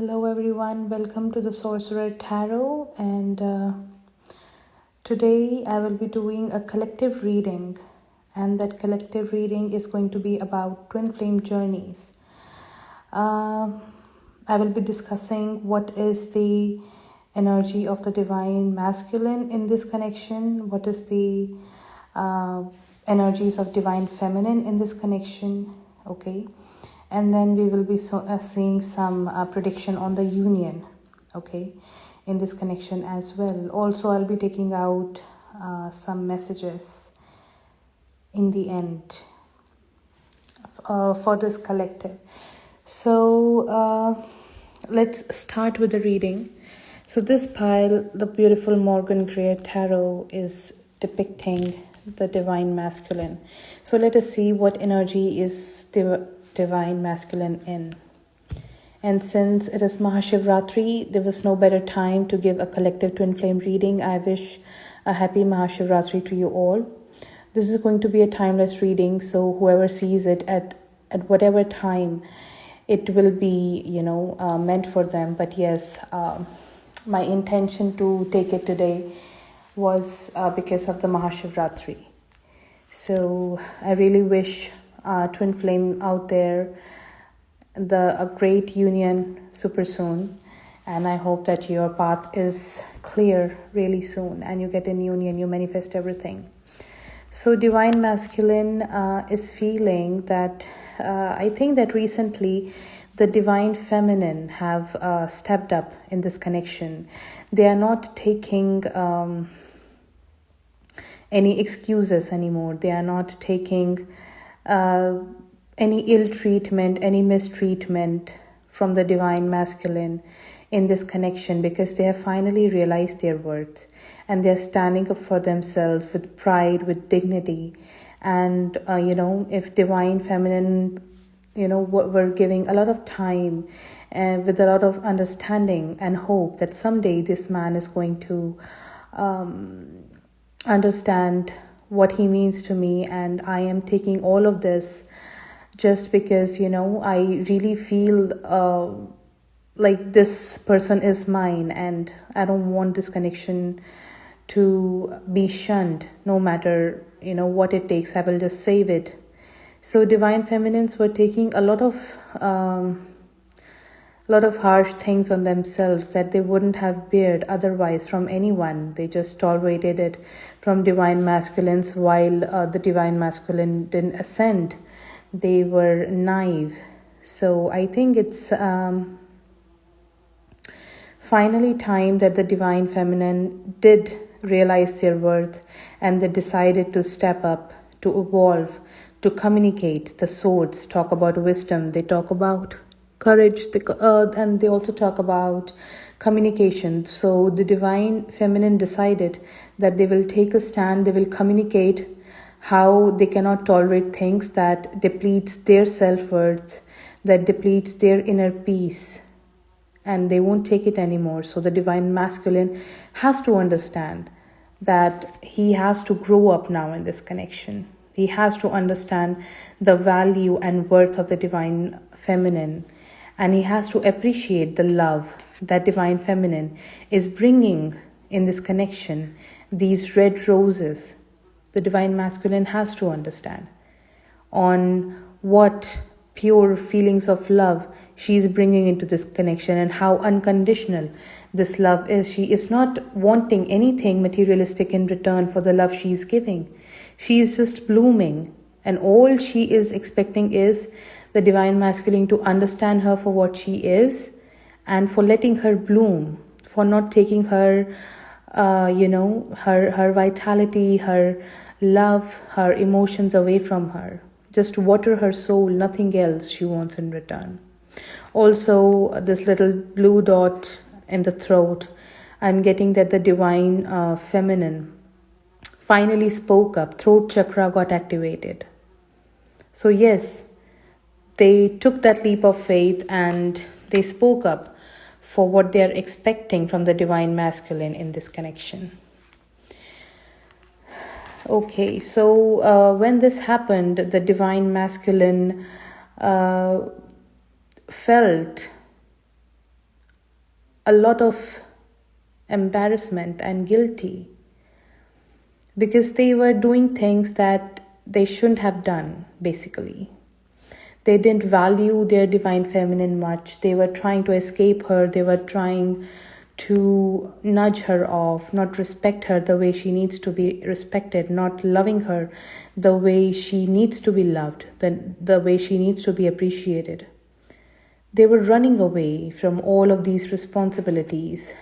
Hello everyone, welcome to the Sorcerer Tarot, and today I will be doing a collective reading, and that collective reading is going to be about twin flame journeys. I will be discussing what is the energy of the divine masculine in this connection, what is the energies of divine feminine in this connection, okay? And then we will be seeing some prediction on the union, okay, in this connection as well. Also, I'll be taking out some messages in the end for this collective. So let's start with the reading. So this pile, the beautiful Morgan Greer Tarot, is depicting the divine masculine. So let us see what energy is the divine masculine in. And since it is Mahashivratri, there was no better time to give a collective twin flame reading. I wish a happy Mahashivratri to you all. This is going to be a timeless reading, so whoever sees it at whatever time, it will be, meant for them. But yes, my intention to take it today was because of the Mahashivratri. So I really wish twin flame out there a great union super soon, and I hope that your path is clear really soon and you get in union, you manifest everything. So divine masculine is feeling that I think that recently the divine feminine have stepped up in this connection. They are not taking any excuses anymore. They are not taking any ill treatment, any mistreatment from the divine masculine in this connection, because they have finally realized their worth and they're standing up for themselves with pride, with dignity. And, if divine feminine, were giving a lot of time and with a lot of understanding and hope that someday this man is going to understand what he means to me, and I am taking all of this just because I really feel like this person is mine and I don't want this connection to be shunned. No matter what it takes, I will just save it. So divine feminines were taking a lot of harsh things on themselves that they wouldn't have bared otherwise from anyone. They just tolerated it from divine masculines, while the divine masculine didn't ascend. They were naive. So I think it's finally time that the divine feminine did realize their worth, and they decided to step up, to evolve, to communicate. The swords talk about wisdom, they talk about courage, and they also talk about communication. So the divine feminine decided that they will take a stand, they will communicate how they cannot tolerate things that depletes their self-worth, that depletes their inner peace, and they won't take it anymore. So the divine masculine has to understand that he has to grow up now in this connection. He has to understand the value and worth of the divine feminine, and he has to appreciate the love that divine feminine is bringing in this connection. These red roses, the divine masculine has to understand on what pure feelings of love she is bringing into this connection and how unconditional this love is. She is not wanting anything materialistic in return for the love she is giving. She is just blooming, and all she is expecting is the divine masculine to understand her for what she is and for letting her bloom, for not taking her her vitality, her love, her emotions away from her. Just water her soul, nothing else she wants in return. Also, this little blue dot in the throat, I'm getting that the divine feminine finally spoke up. Throat chakra got activated. So yes, they took that leap of faith and they spoke up for what they're expecting from the divine masculine in this connection. Okay, so when this happened, the divine masculine felt a lot of embarrassment and guilty because they were doing things that they shouldn't have done, basically. They didn't value their divine feminine much. They were trying to escape her. They were trying to nudge her off, not respect her the way she needs to be respected, not loving her the way she needs to be loved, the way she needs to be appreciated. They were running away from all of these responsibilities.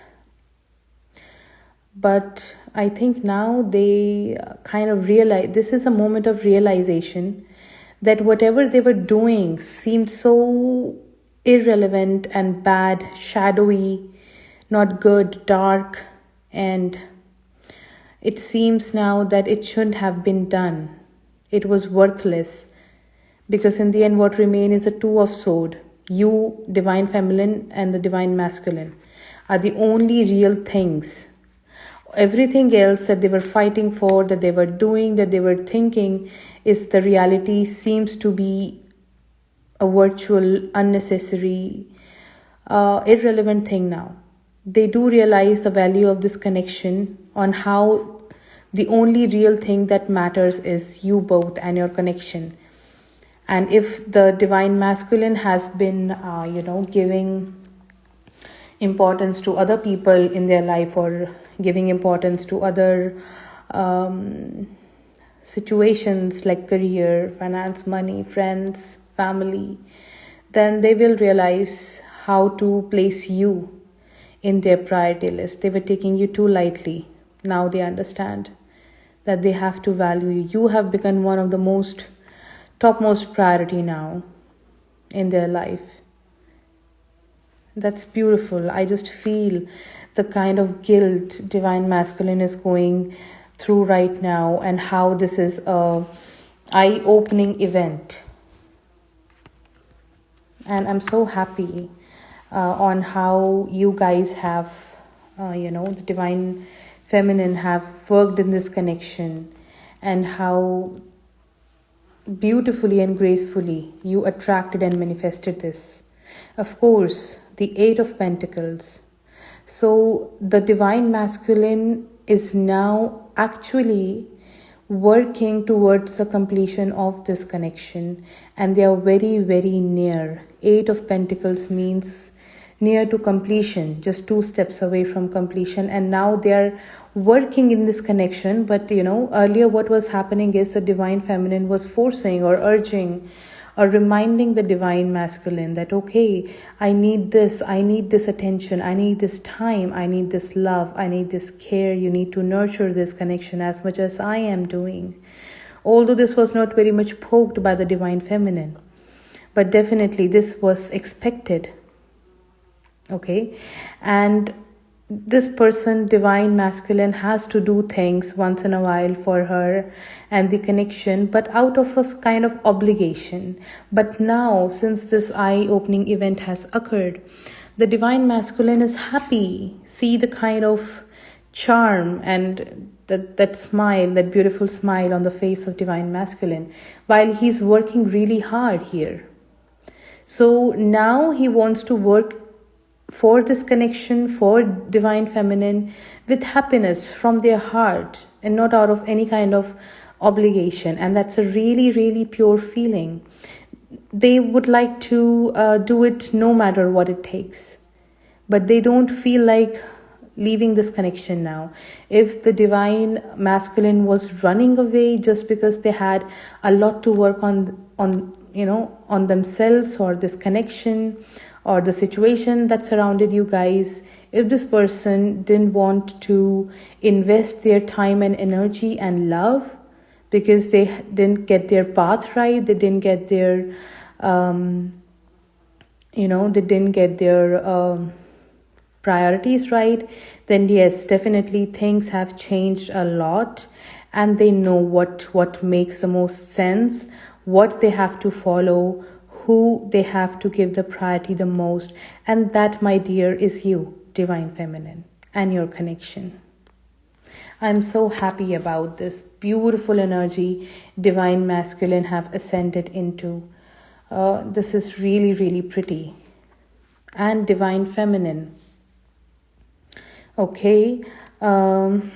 But I think now they kind of realize, this is a moment of realization that whatever they were doing seemed so irrelevant and bad, shadowy, not good, dark, and it seems now that it shouldn't have been done. It was worthless, because in the end what remain is a two of swords. You, divine feminine, and the divine masculine are the only real things. Everything else that they were fighting for, that they were doing, that they were thinking, is the reality, seems to be a virtual, unnecessary, irrelevant thing now. They do realize the value of this connection, on how the only real thing that matters is you both and your connection. And if the divine masculine has been, giving importance to other people in their life, or giving importance to other situations like career, finance, money, friends, family, then they will realize how to place you in their priority list. They were taking you too lightly. Now they understand that they have to value you. You have become one of the topmost priority now in their life. That's beautiful. I just feel the kind of guilt divine masculine is going through right now, and how this is a eye-opening event. And I'm so happy on how you guys have, the divine feminine have worked in this connection, and how beautifully and gracefully you attracted and manifested this. Of course, the Eight of Pentacles. So the divine masculine is now actually working towards the completion of this connection, and they are very, very near. Eight of Pentacles means near to completion, just 2 steps away from completion, and now they are working in this connection. But earlier what was happening is the divine feminine was forcing or urging or reminding the divine masculine that, okay, I need this attention, I need this time, I need this love, I need this care. You need to nurture this connection as much as I am doing. Although this was not very much poked by the divine feminine, but definitely this was expected. Okay, and this person, divine masculine, has to do things once in a while for her and the connection, but out of a kind of obligation. But now, since this eye-opening event has occurred, the divine masculine is happy. See the kind of charm and that smile, that beautiful smile on the face of divine masculine, while he's working really hard here. So now he wants to work for this connection, for divine feminine, with happiness from their heart and not out of any kind of obligation. And that's a really, really pure feeling. They would like to do it no matter what it takes, but they don't feel like leaving this connection now. If the divine masculine was running away just because they had a lot to work on themselves, or this connection, or the situation that surrounded you guys, if this person didn't want to invest their time and energy and love because they didn't get their path right, they didn't get their priorities right, then yes, definitely things have changed a lot, and they know what makes the most sense, what they have to follow, who they have to give the priority the most. And that, my dear, is you, divine feminine, and your connection. I'm so happy about this beautiful energy divine masculine have ascended into. This is really, really pretty. And divine feminine, Okay, the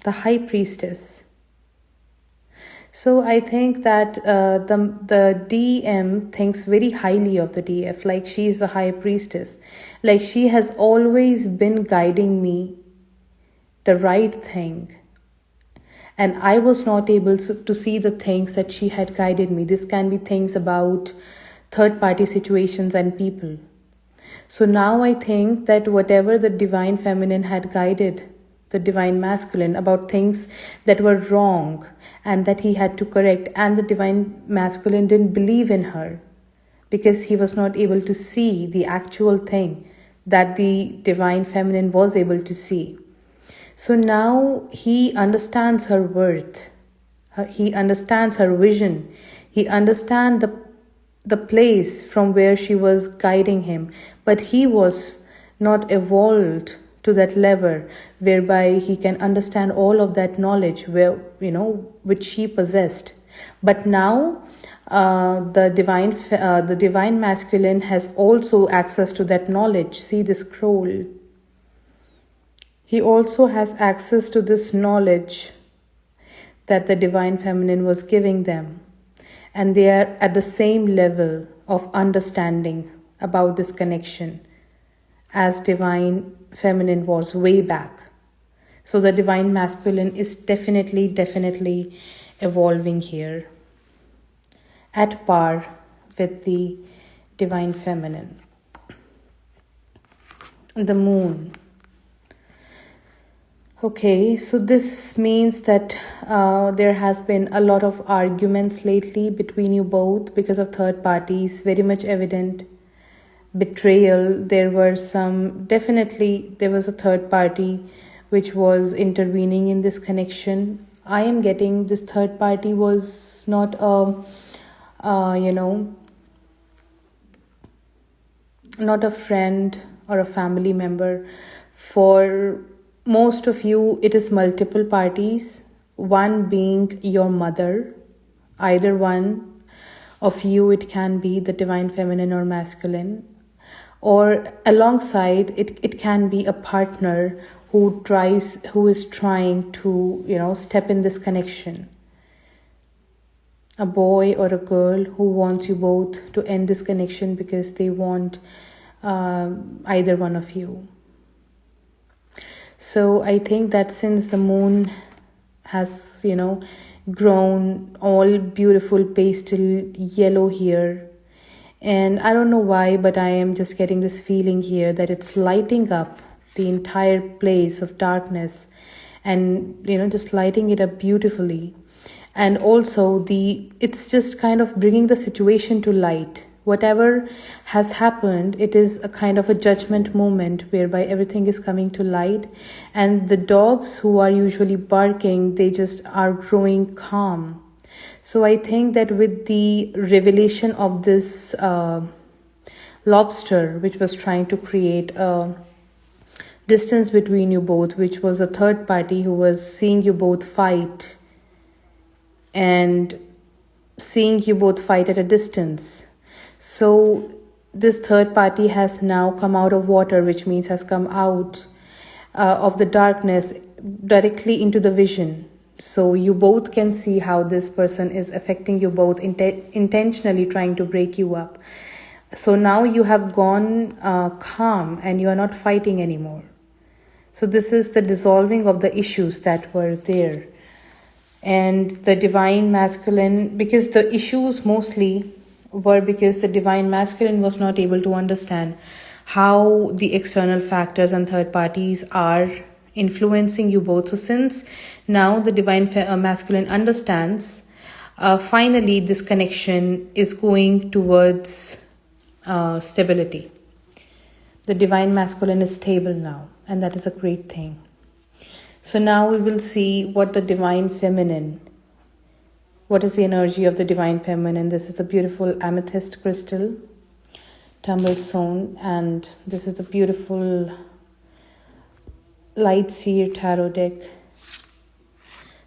High Priestess. So I think that the DM thinks very highly of the DF, like she is the High Priestess. Like she has always been guiding me the right thing. And I was not able to see the things that she had guided me. This can be things about third party situations and people. So now I think that whatever the divine feminine had guided the divine masculine about things that were wrong and that he had to correct, and the divine masculine didn't believe in her because he was not able to see the actual thing that the divine feminine was able to see. So now he understands her worth. He understands her vision. He understands the place from where she was guiding him. But he was not evolved to that level whereby he can understand all of that knowledge which she possessed. But now the divine masculine has also access to that knowledge. See the scroll. He also has access to this knowledge that the divine feminine was giving them. And they are at the same level of understanding about this connection as divine feminine was way back. So the divine masculine is definitely evolving here at par with the divine feminine. The moon. Okay, so this means that there has been a lot of arguments lately between you both because of third parties, very much evident. Betrayal, there was a third party which was intervening in this connection. I am getting this third party was not not a friend or a family member. For most of you, it is multiple parties, one being your mother. Either one of you, it can be the divine feminine or masculine, or alongside it can be a partner who is trying to step in this connection, a boy or a girl who wants you both to end this connection because they want either one of you. So I think that since the moon has, grown all beautiful pastel yellow here, and I don't know why, but I am just getting this feeling here that it's lighting up the entire place of darkness and, just lighting it up beautifully. And also it's just kind of bringing the situation to light. Whatever has happened, it is a kind of a judgment moment whereby everything is coming to light, and the dogs who are usually barking, they just are growing calm. So I think that with the revelation of this lobster, which was trying to create a distance between you both, which was a third party who was seeing you both fight and seeing you both fight at a distance. So this third party has now come out of water, which means has come out of the darkness directly into the vision. So you both can see how this person is affecting you both, intentionally trying to break you up. So now you have gone calm and you are not fighting anymore. So this is the dissolving of the issues that were there. And the divine masculine, because the issues mostly were because the divine masculine was not able to understand how the external factors and third parties are influencing you both. So since now the divine masculine understands, finally this connection is going towards stability. The divine masculine is stable now, and that is a great thing. So now we will see what the divine feminine, what is the energy of the divine feminine. This is the beautiful amethyst crystal, tumble stone, and this is the beautiful light seer tarot deck.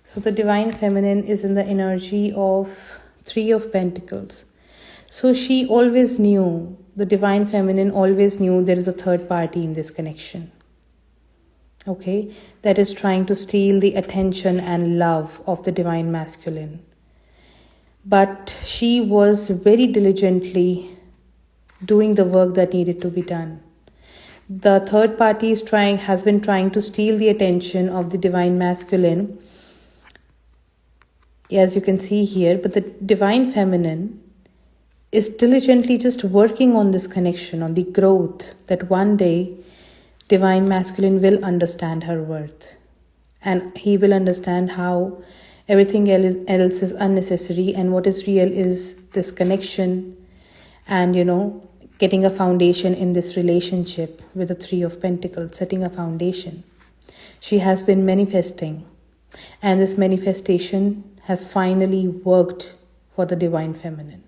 So the divine feminine is in the energy of Three of Pentacles. So she always knew, the divine feminine always knew there is a third party in this connection. okay, that is trying to steal the attention and love of the divine masculine. But she was very diligently doing the work that needed to be done. The third party has been trying to steal the attention of the divine masculine, as you can see here, but the divine feminine is diligently just working on this connection, on the growth, that one day divine masculine will understand her worth, and he will understand how everything else is unnecessary, and what is real is this connection, and getting a foundation in this relationship with the Three of Pentacles, setting a foundation. She has been manifesting, and this manifestation has finally worked for the divine feminine.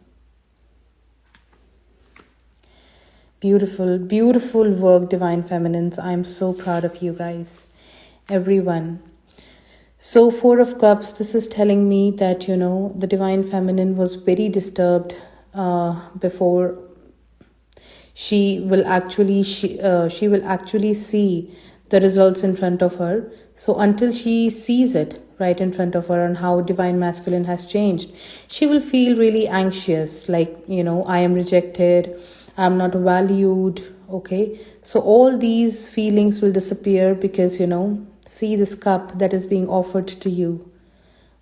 Beautiful, beautiful work, divine feminines. I'm so proud of you guys, everyone. So Four of Cups, this is telling me that, the divine feminine was very disturbed before she will actually see the results in front of her. So until she sees it right in front of her on how divine masculine has changed, she will feel really anxious, like, I am rejected, I'm not valued. Okay, so all these feelings will disappear because, see this cup that is being offered to you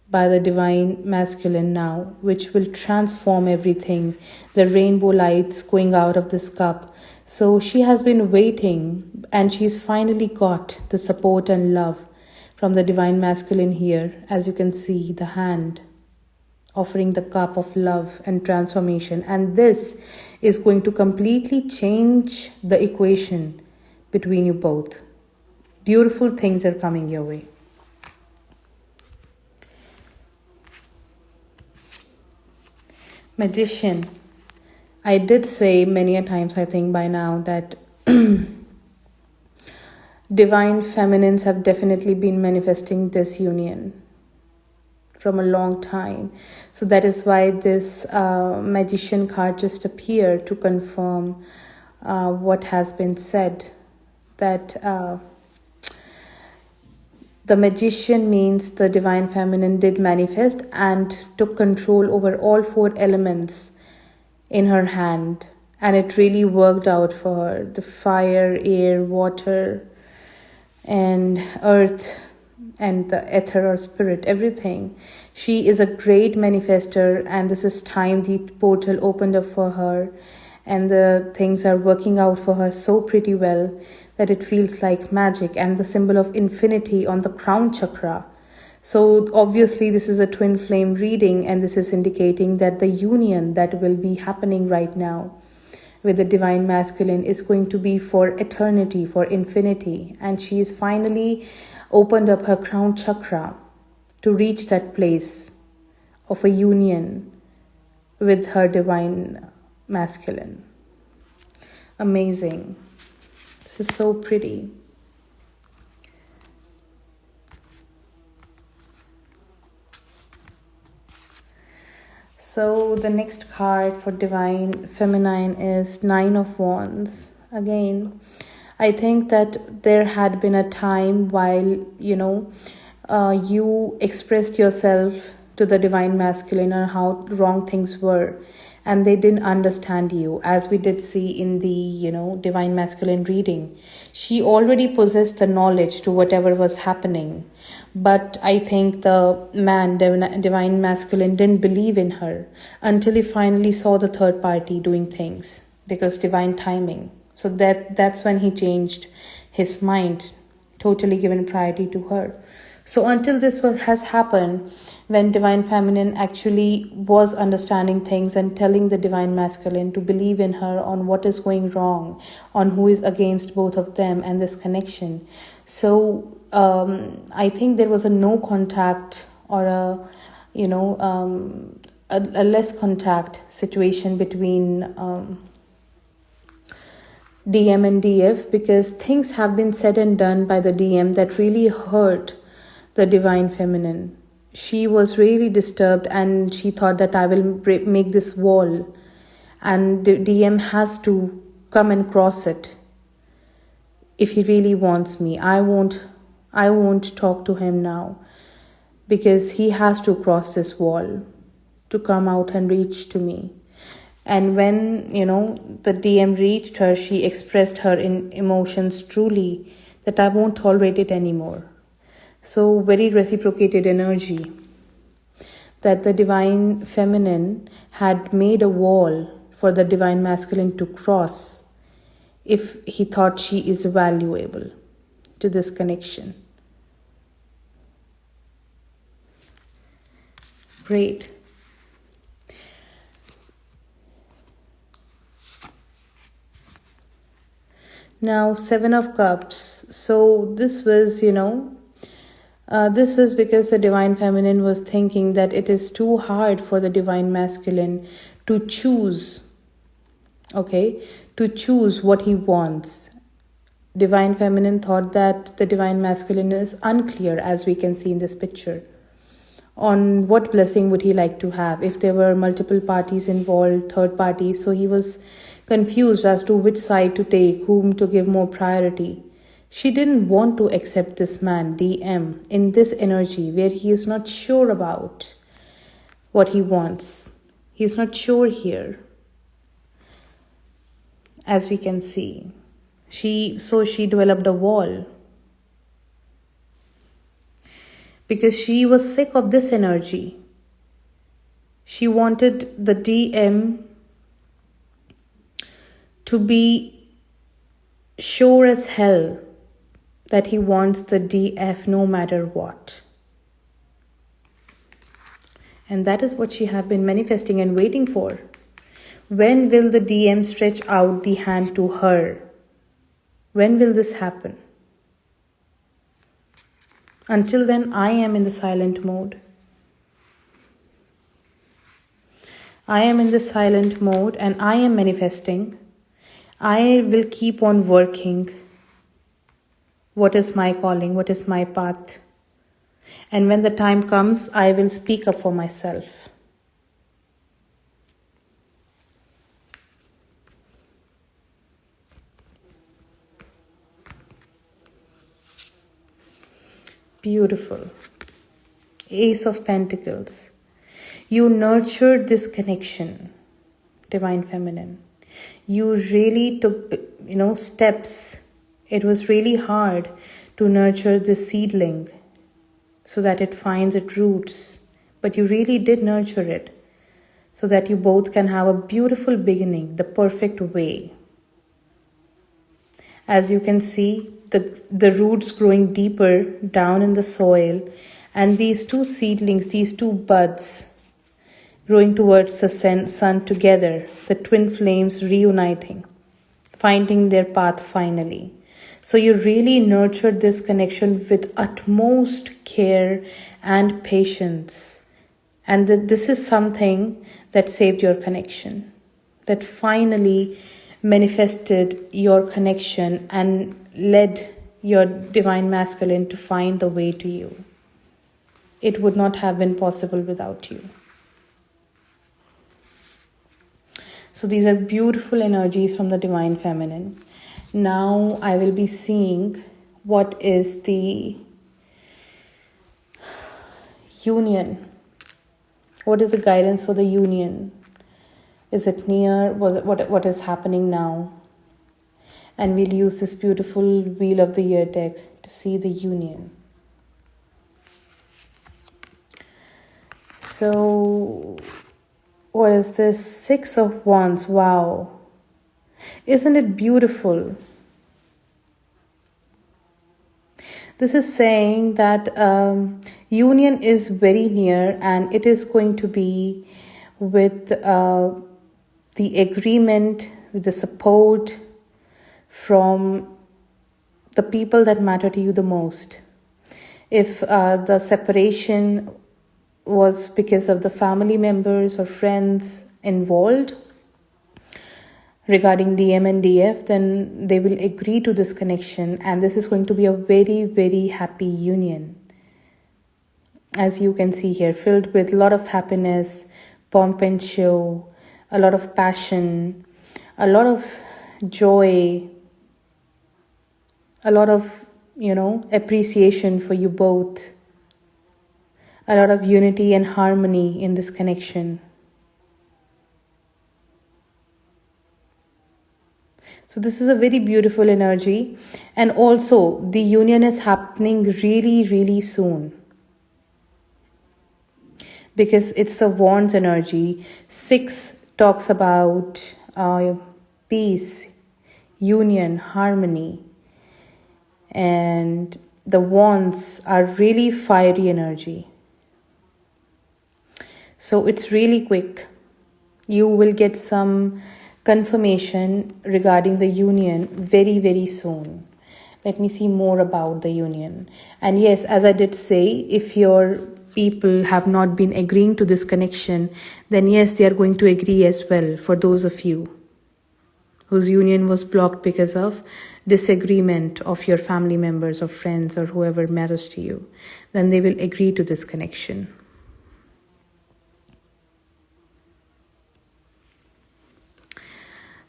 by the divine masculine now, which will transform everything. The rainbow lights going out of this cup. So she has been waiting, and she's finally got the support and love from the divine masculine here. As you can see, the hand offering the cup of love and transformation. And this is going to completely change the equation between you both. Beautiful things are coming your way. Magician. I did say many a times, I think by now, that divine feminines have definitely been manifesting this union from a long time. So that is why this magician card just appeared to confirm what has been said, that the magician means the divine feminine did manifest and took control over all four elements in her hand, and it really worked out for her. The fire, air, water, and earth, and the ether or spirit, everything. She is a great manifester, and this is time the portal opened up for her, and the things are working out for her so pretty well that it feels like magic. And the symbol of infinity on the crown chakra. So obviously this is a twin flame reading, and this is indicating that the union that will be happening right now with the divine masculine is going to be for eternity, for infinity. And she is finally opened up her crown chakra to reach that place of a union with her divine masculine. Amazing. This is so pretty. So the next card for divine feminine is Nine of Wands. Again, I think that there had been a time while, you expressed yourself to the divine masculine on how wrong things were, and they didn't understand you, as we did see in the, divine masculine reading. She already possessed the knowledge to whatever was happening. But I think the man, divine masculine, didn't believe in her until he finally saw the third party doing things, because divine timing. So that's when he changed his mind, totally given priority to her. So until this has happened, when divine feminine actually was understanding things and telling the divine masculine to believe in her on what is going wrong, on who is against both of them and this connection. So I think there was a no contact, or a less contact situation between DM and DF, because things have been said and done by the DM that really hurt the divine feminine. She was really disturbed, and she thought that I will make this wall, and the DM has to come and cross it if he really wants me. I won't I won't talk to him now because he has to cross this wall to come out and reach to me. And when, the DM reached her, she expressed her emotions truly that I won't tolerate it anymore. So, very reciprocated energy that the divine feminine had made a wall for the divine masculine to cross if he thought she is valuable to this connection. Great. Now, Seven of Cups. So this was, this was because the divine feminine was thinking that it is too hard for the divine masculine to choose, to choose what he wants. Divine feminine thought that the divine masculine is unclear, as we can see in this picture, on what blessing would he like to have. If there were multiple parties involved, third parties, so he was confused as to which side to take, whom to give more priority. She didn't want to accept this man, DM, in this energy where he is not sure about what he wants. He's not sure here, as we can see. She developed a wall because she was sick of this energy. She wanted the DM to be sure as hell that he wants the DF no matter what. And that is what she have been manifesting and waiting for. When will the DM stretch out the hand to her? When will this happen? Until then, I am in the silent mode. I am in the silent mode and I am manifesting. I will keep on working. What is my calling? What is my path? And when the time comes, I will speak up for myself. Beautiful. Ace of Pentacles. You nurtured this connection, divine feminine. You really took, steps. It was really hard to nurture this seedling so that it finds its roots. But you really did nurture it so that you both can have a beautiful beginning, the perfect way. As you can see, the roots growing deeper down in the soil, and these two seedlings, these two buds growing towards the sun together, the twin flames reuniting, finding their path finally. So you really nurtured this connection with utmost care and patience. And this is something that saved your connection, that finally manifested your connection and led your divine masculine to find the way to you. It would not have been possible without you. So these are beautiful energies from the divine feminine. Now I will be seeing what is the union. What is the guidance for the union? Is it near? What is happening now? And we'll use this beautiful Wheel of the Year deck to see the union. So, what is this? Six of Wands. Wow. Isn't it beautiful? This is saying that union is very near, and it is going to be with the agreement, with the support from the people that matter to you the most. If the separation was because of the family members or friends involved regarding DM and DF, then they will agree to this connection, and this is going to be a very, very happy union. As you can see here, filled with a lot of happiness, pomp and show, a lot of passion, a lot of joy, a lot of, appreciation for you both, a lot of unity and harmony in this connection. So this is a very beautiful energy, and also the union is happening really, really soon, because it's a wands energy. 6 talks about peace, union, harmony, and the wands are really fiery energy. So it's really quick. You will get some confirmation regarding the union very, very soon. Let me see more about the union. And yes, as I did say, if your people have not been agreeing to this connection, then yes, they are going to agree as well. For those of you whose union was blocked because of disagreement of your family members or friends or whoever matters to you, then they will agree to this connection.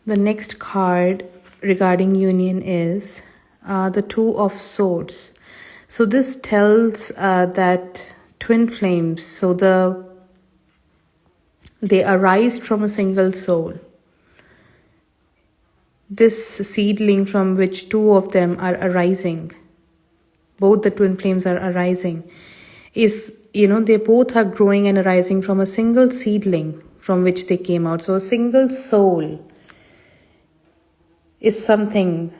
The next card regarding union is the 2 of Swords. So this tells that twin flames, so they arise from a single soul. This seedling from which 2 of them are arising, both the twin flames are arising, is, they both are growing and arising from a single seedling from which they came out. So a single soul is something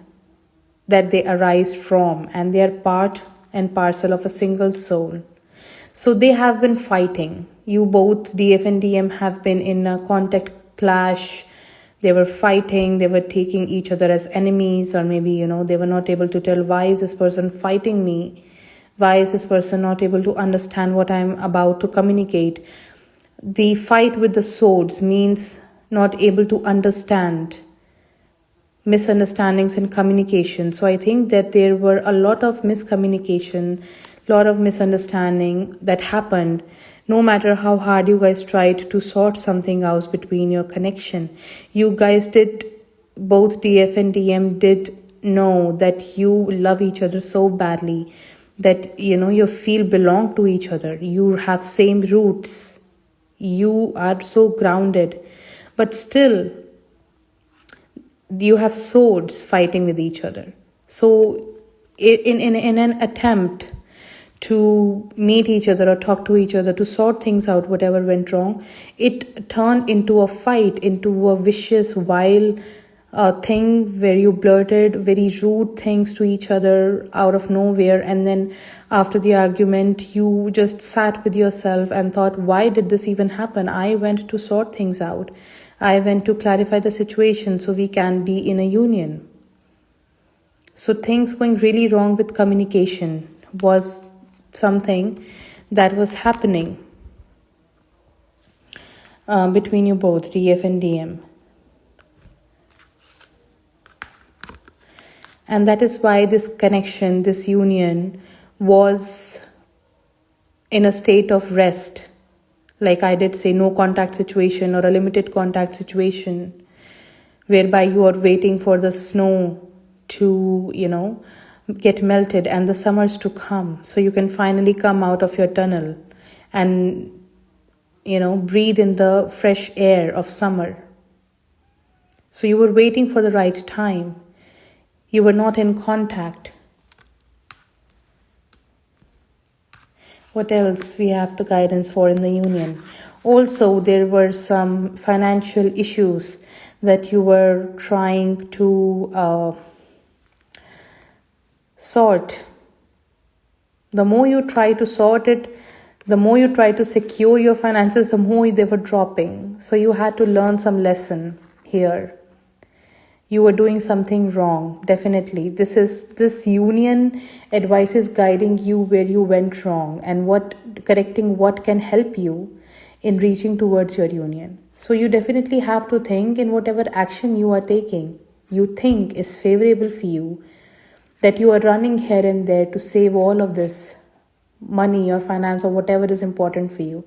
that they arise from, and they are part and parcel of a single soul. So they have been fighting. You both, DF and DM, have been in a contact clash. They were fighting, they were taking each other as enemies, or maybe, they were not able to tell, why is this person fighting me? Why is this person not able to understand what I'm about to communicate? The fight with the swords means not able to understand, misunderstandings in communication. So I think that there were a lot of miscommunication, lot of misunderstanding that happened. No matter how hard you guys tried to sort something out between your connection, you guys did, both DF and DM did know that you love each other so badly, that you feel belong to each other, you have same roots, you are so grounded, but still you have swords fighting with each other. So in an attempt to meet each other or talk to each other, to sort things out, whatever went wrong, it turned into a fight, into a vicious, vile thing where you blurted very rude things to each other out of nowhere. And then after the argument, you just sat with yourself and thought, why did this even happen? I went to sort things out. I went to clarify the situation so we can be in a union. So things going really wrong with communication was something that was happening between you both, DF and DM. And that is why this connection, this union, was in a state of rest. Like I did say, no contact situation or a limited contact situation, whereby you are waiting for the snow to, get melted and the summers to come, so you can finally come out of your tunnel and, breathe in the fresh air of summer. So you were waiting for the right time. You were not in contact. What else we have the guidance for in the union? Also, there were some financial issues that you were trying to sort. The more you try to sort it, the more you try to secure your finances, the more they were dropping. So you had to learn some lesson here. You were doing something wrong, definitely. This union advice is guiding you where you went wrong and correcting what can help you in reaching towards your union. So you definitely have to think in whatever action you are taking, you think is favorable for you, that you are running here and there to save all of this money or finance or whatever is important for you.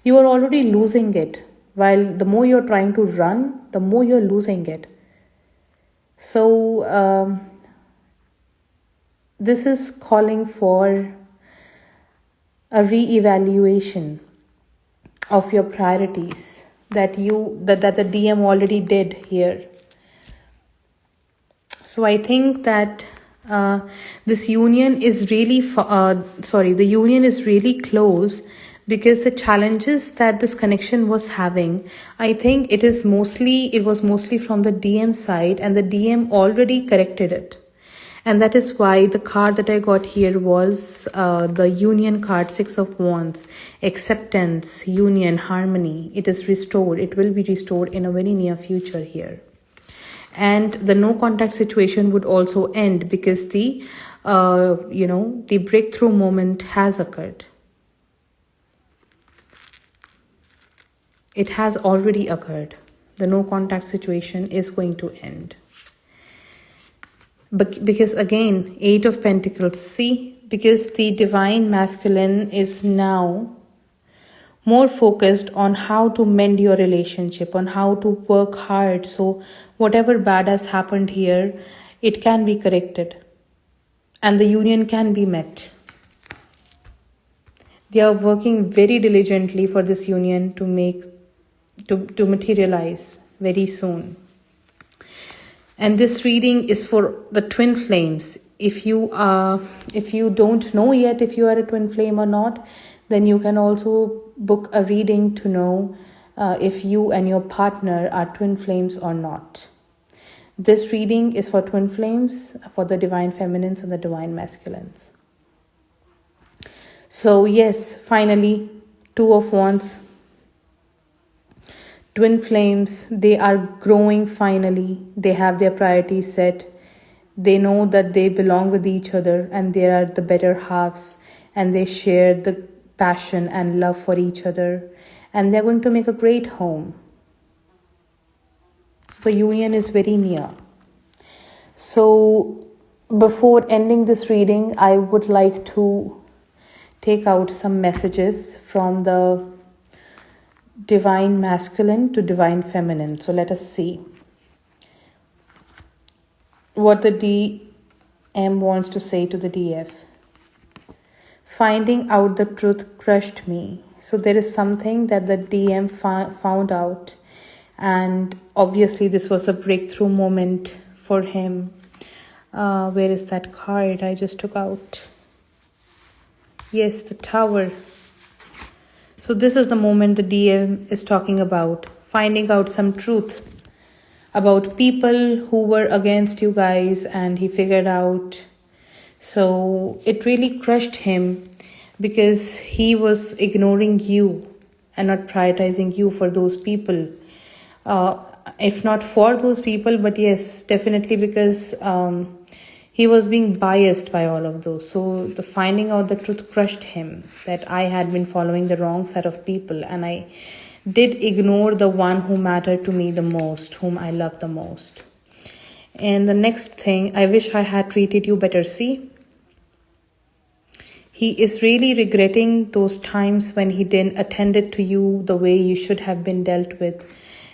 You are already losing it. While the more you're trying to run, the more you're losing it. So this is calling for a re-evaluation of your priorities that the DM already did here. So I think that this union is really the union is really close, because the challenges that this connection was having, I think it was mostly from the DM side, and the DM already corrected it. And that is why the card that I got here was the union card, 6 of Wands, acceptance, union, harmony. It is restored. It will be restored in a very near future here. And the no contact situation would also end, because the breakthrough moment has occurred. It has already occurred. The no contact situation is going to end. But because again, 8 of Pentacles, see, because the divine masculine is now more focused on how to mend your relationship, on how to work hard. So whatever bad has happened here, it can be corrected and the union can be met. They are working very diligently for this union to materialize very soon. And this reading is for the twin flames. If you don't know yet if you are a twin flame or not, then you can also book a reading to know if you and your partner are twin flames or not. This reading is for twin flames, for the divine feminines and the divine masculines. So yes, finally, 2 of Wands. Twin flames, they are growing finally. They have their priorities set. They know that they belong with each other and they are the better halves, and they share the passion and love for each other, and they're going to make a great home. So the union is very near. So before ending this reading, I would like to take out some messages from the divine masculine to divine feminine. So let us see what the DM wants to say to the DF. Finding out the truth crushed me. So there is something that the DM found out, and obviously this was a breakthrough moment for him. Where is that card I just took out? Yes, the Tower. So this is the moment the DM is talking about, finding out some truth about people who were against you guys, and he figured out. So it really crushed him, because he was ignoring you and not prioritizing you for those people. If not for those people, but yes, definitely because he was being biased by all of those. So the finding out the truth crushed him, that I had been following the wrong set of people, and I did ignore the one who mattered to me the most, whom I love the most. And the next thing, I wish I had treated you better. See, he is really regretting those times when he didn't attend to you the way you should have been dealt with.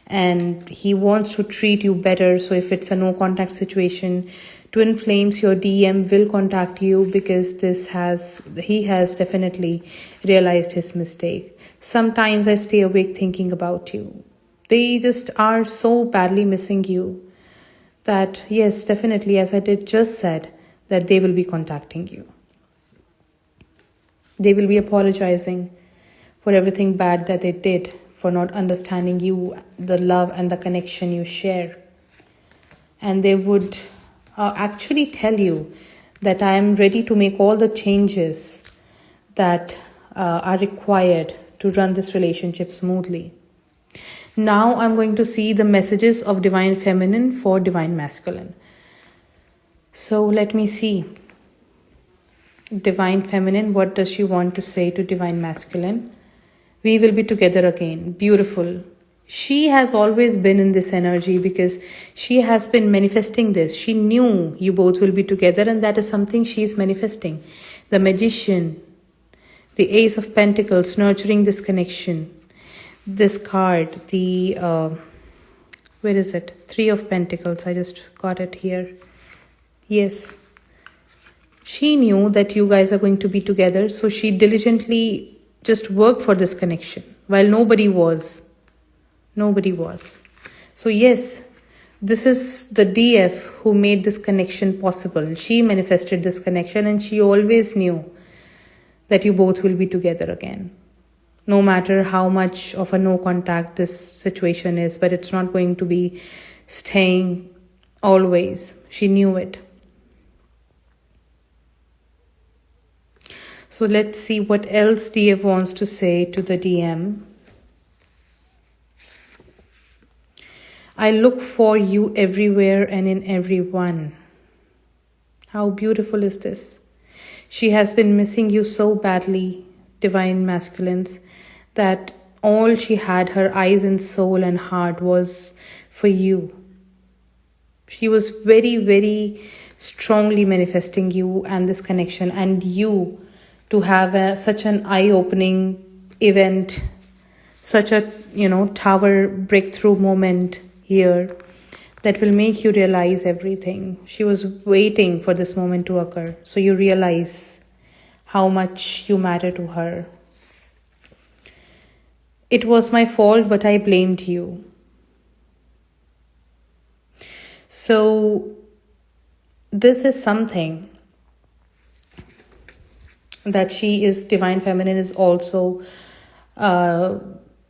And he wants to treat you better. So if it's a no contact situation, twin flames, your DM will contact you, because he has definitely realized his mistake. Sometimes I stay awake thinking about you. They just are so badly missing you that yes, definitely, as I did just said, that they will be contacting you. They will be apologizing for everything bad that they did, for not understanding you, the love and the connection you share. And they would actually tell you that I am ready to make all the changes that are required to run this relationship smoothly. Now I'm going to see the messages of divine feminine for divine masculine. So let me see. Divine feminine, what does she want to say to divine masculine? We will be together again. Beautiful. She has always been in this energy, because she has been manifesting this. She knew you both will be together, and that is something she is manifesting. The Magician, the Ace of Pentacles, nurturing this connection. This card, the where is it? 3 of Pentacles. I just got it here. Yes. She knew that you guys are going to be together, so she diligently just worked for this connection while nobody was. Nobody was. So yes, this is the DF who made this connection possible. She manifested this connection, and she always knew that you both will be together again. No matter how much of a no contact this situation is, but it's not going to be staying always. She knew it. So let's see what else DF wants to say to the DM. I look for you everywhere and in everyone. How beautiful is this? She has been missing you so badly, divine masculines, that all she had, her eyes and soul and heart, was for you. She was very, very strongly manifesting you and this connection, and you to have such an eye-opening event, such a tower breakthrough moment here that will make you realize everything. She was waiting for this moment to occur, so you realize how much you matter to her. It was my fault, but I blamed you. So this is something that she is, divine feminine, is also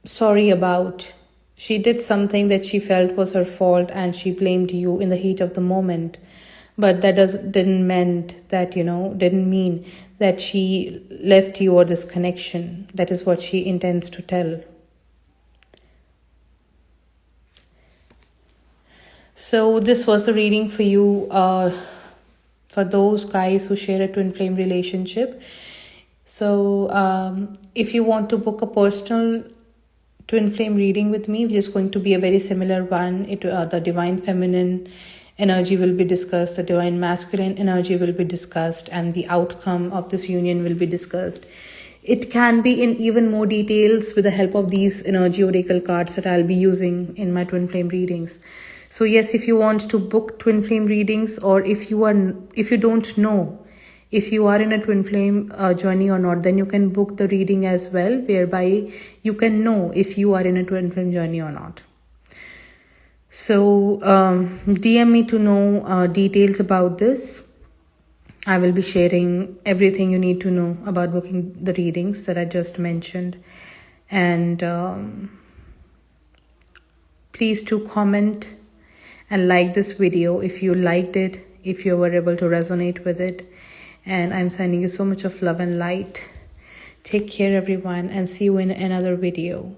sorry about. She did something that she felt was her fault, and she blamed you in the heat of the moment. But that didn't mean that she left you or this connection. That is what she intends to tell. So this was a reading for you, for those guys who share a twin flame relationship. So if you want to book a personal twin flame reading with me, which is going to be a very similar one, the divine feminine energy will be discussed, the divine masculine energy will be discussed, and the outcome of this union will be discussed. It can be in even more details with the help of these energy oracle cards that I'll be using in my twin flame readings. So yes, if you want to book twin flame readings, or if you don't know if you are in a twin flame journey or not, then you can book the reading as well, whereby you can know if you are in a twin flame journey or not. So DM me to know details about this. I will be sharing everything you need to know about booking the readings that I just mentioned. And please do comment and like this video if you liked it, if you were able to resonate with it. And I'm sending you so much of love and light. Take care, everyone, and see you in another video.